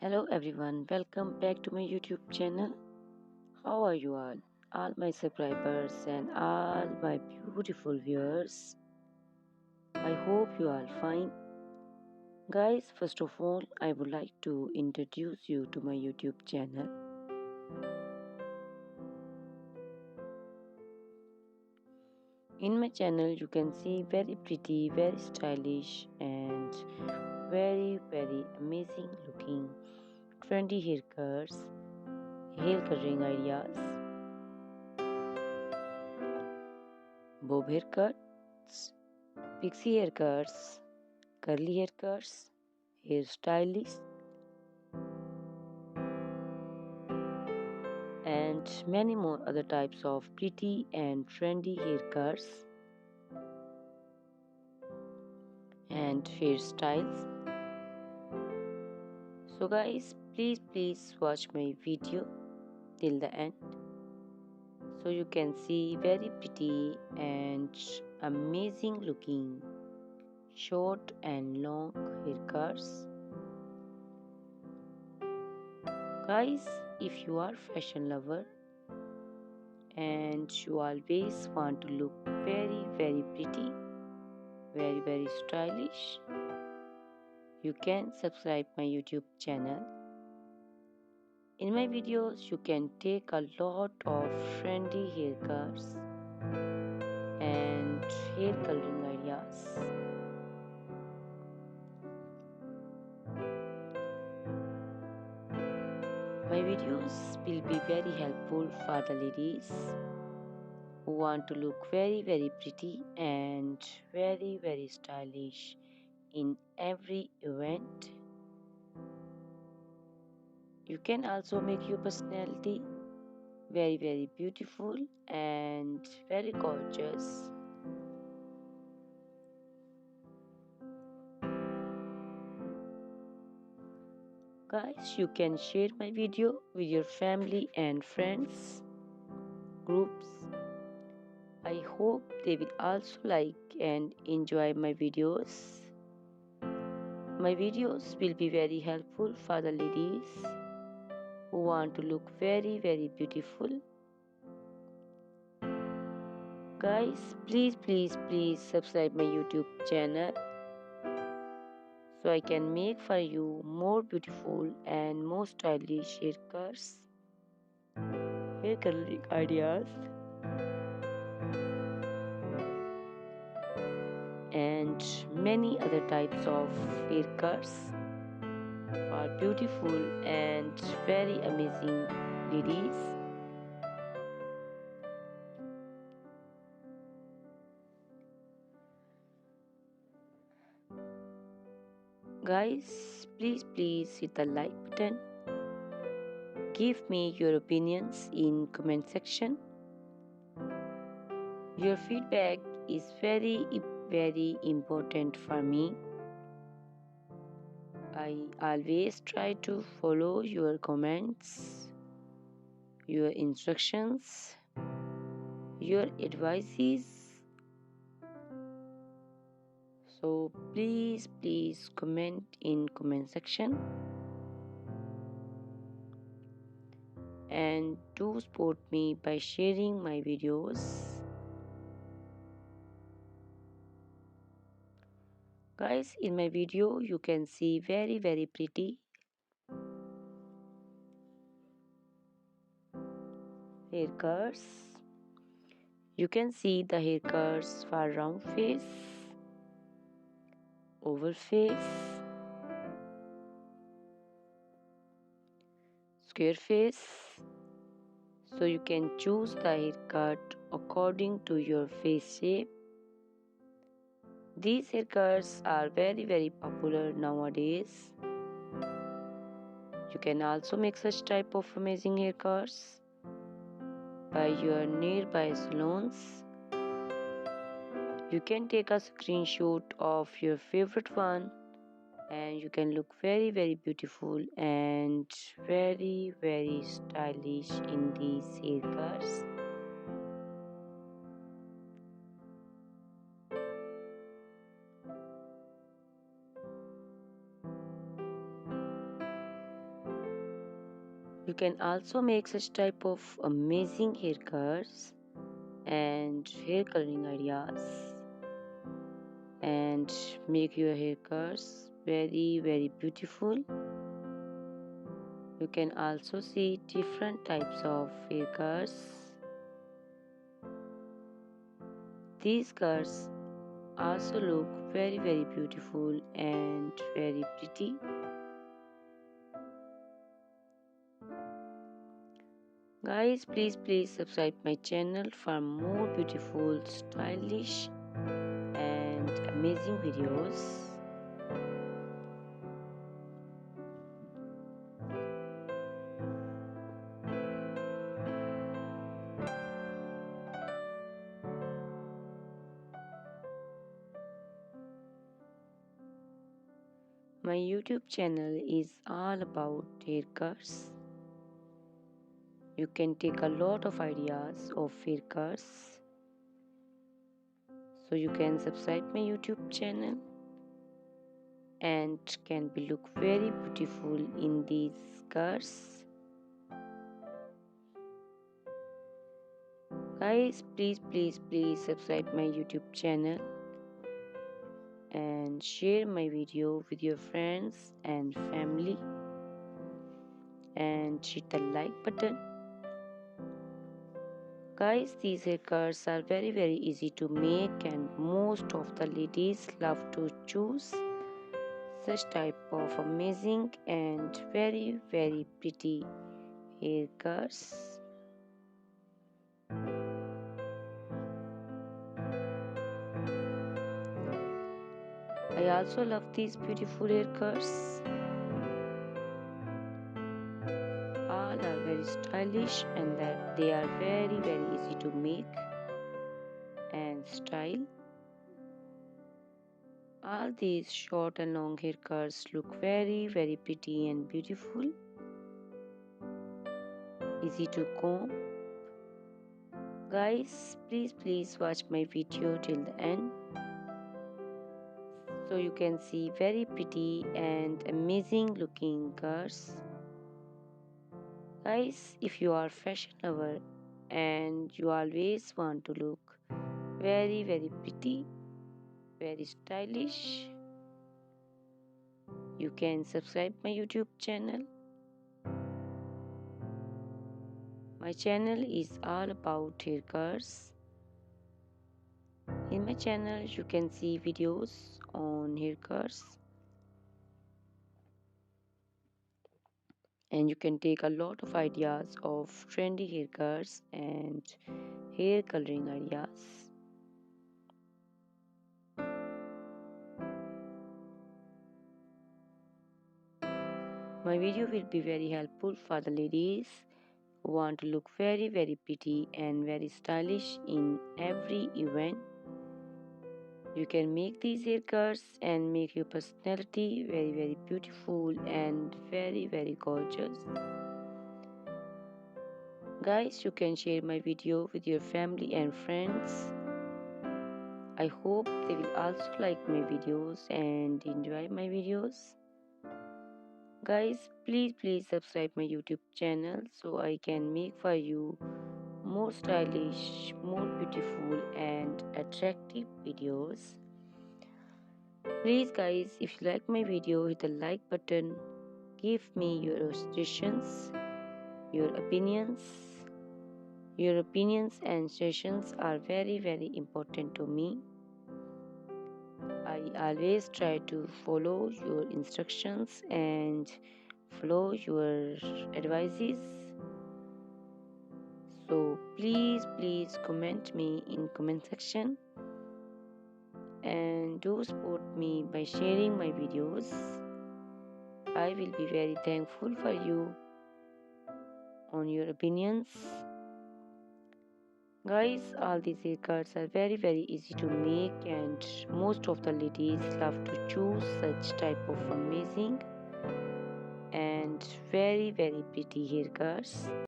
Hello everyone, welcome back to my YouTube channel. How are you all my subscribers and all my beautiful viewers? I hope you are fine. Guys, first of all, I would like to introduce you to my YouTube channel. In my channel, you can see very pretty, very stylish, and very amazing looking trendy haircuts, hair coloring ideas, bob haircuts, pixie haircuts, curly haircuts, hairstylists, and many more other types of pretty and trendy haircuts and hairstyles. So guys, please watch my video till the end so you can see very pretty and amazing looking short and long haircuts. Guys, if you are fashion lover and you always want to look very pretty, very stylish, you can subscribe my YouTube channel. In my videos you can take a lot of trendy haircuts and hair coloring ideas. My videos will be very helpful for the ladies who want to look very pretty and very stylish in every event. You can also make your personality very beautiful and very gorgeous. Guys, you can share my video with your family and friends groups. I hope they will also like and enjoy my videos. My videos will be very helpful for the ladies who want to look very beautiful. Guys, please subscribe my YouTube channel so I can make for you more beautiful and more stylish haircuts, hair coloring ideas, and many other types of haircuts for beautiful and very amazing ladies. Guys, please hit the like button. Give me your opinions in comment section. Your feedback is very important for me. I always try to follow your comments, your instructions, your advices. So please comment in comment section and do support me by sharing my videos. Guys, in my video you can see very pretty haircuts. You can see the haircuts for round face, oval face, square face. So you can choose the haircut according to your face shape. These haircuts are very popular nowadays. You can also make such type of amazing haircuts by your nearby salons. You can take a screenshot of your favorite one and you can look very beautiful and very stylish in these haircuts. You can also make such type of amazing haircuts and hair coloring ideas and make your haircuts very beautiful. You can also see different types of haircuts. These cuts also look very beautiful and very pretty. Guys, please subscribe my channel for more beautiful, stylish and amazing videos. My YouTube channel is all about haircuts. You can take a lot of ideas of haircuts. So you can subscribe my YouTube channel and can be look very beautiful in these cuts. Guys, please subscribe my YouTube channel and share my video with your friends and family and hit the like button. Guys, these haircuts are very easy to make and most of the ladies love to choose such type of amazing and very pretty haircuts. I also love these beautiful haircuts. All are very stylish and that they are very easy to make and style. All these short and long haircuts look very pretty and beautiful. Easy to comb. Guys, please watch my video till the end so you can see very pretty and amazing looking curls. Guys, if you are fashion lover and you always want to look very pretty, very stylish, you can subscribe my YouTube channel. My channel is all about haircuts. In my channel you can see videos on haircuts and you can take a lot of ideas of trendy haircuts and hair coloring ideas. My video will be very helpful for the ladies who want to look very pretty and very stylish in every event. You can make these haircuts and make your personality very beautiful and very gorgeous. Guys, you can share my video with your family and friends. I hope they will also like my videos and enjoy my videos. Guys, please subscribe my YouTube channel so I can make for you more stylish, more beautiful and attractive videos. Please guys, if you like my video, hit the like button. Give me your suggestions, your opinions. Your opinions and suggestions are very important to me. I always try to follow your instructions and follow your advices. So please comment me in comment section and do support me by sharing my videos. I will be very thankful for you on your opinions. Guys, all these haircuts are very easy to make and most of the ladies love to choose such type of amazing and very pretty haircuts.